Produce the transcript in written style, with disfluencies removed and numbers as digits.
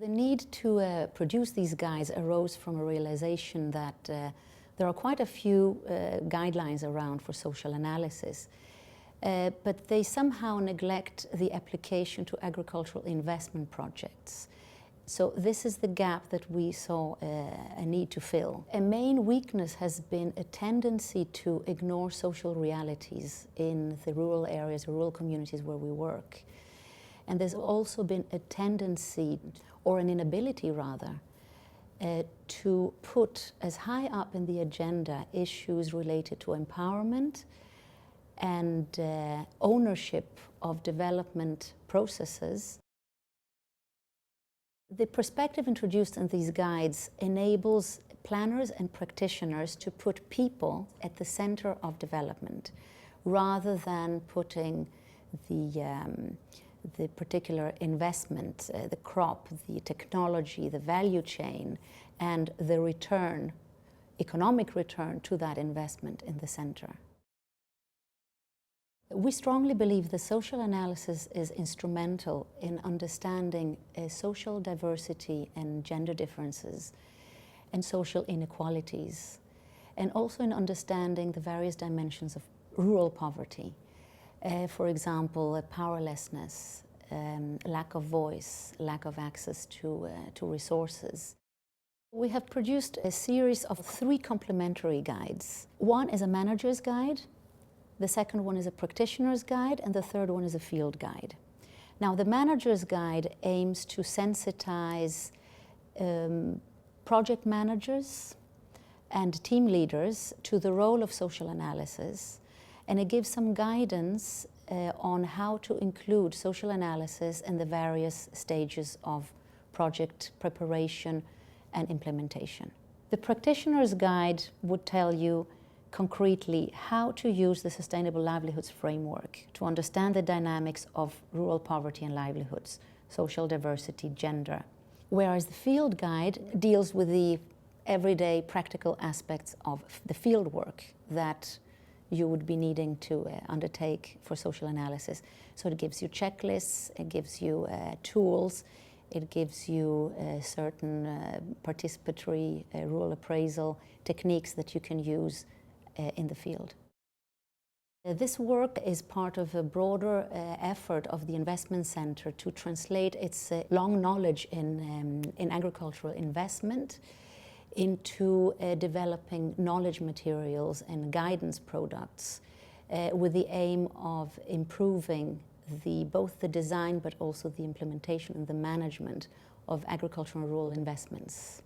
The need to produce these guides arose from a realization that there are quite a few guidelines around for social analysis, but they somehow neglect the application to agricultural investment projects. So this is the gap that we saw a need to fill. A main weakness has been a tendency to ignore social realities in the rural areas, rural communities where we work. And there's also been a tendency, or an inability rather, to put as high up in the agenda issues related to empowerment and ownership of development processes. The perspective introduced in these guides enables planners and practitioners to put people at the center of development, rather than putting the particular investment, the crop, the technology, the value chain, and the return, economic return to that investment in the center. We strongly believe that social analysis is instrumental in understanding social diversity and gender differences and social inequalities, and also in understanding the various dimensions of rural poverty. For example, powerlessness, lack of voice, lack of access to resources. We have produced a series of 3 complementary guides. One is a manager's guide, the second one is a practitioner's guide, and the third one is a field guide. Now, the manager's guide aims to sensitize project managers and team leaders to the role of social analysis, and it gives some guidance on how to include social analysis in the various stages of project preparation and implementation. The practitioner's guide would tell you concretely how to use the Sustainable Livelihoods framework to understand the dynamics of rural poverty and livelihoods, social diversity, gender. Whereas the field guide deals with the everyday practical aspects of the field work that you would be needing to undertake for social analysis. So it gives you checklists, it gives you tools, it gives you certain participatory rural appraisal techniques that you can use in the field. This work is part of a broader effort of the Investment Center to translate its long knowledge in agricultural investment into developing knowledge materials and guidance products with the aim of improving both the design but also the implementation and the management of agricultural and rural investments.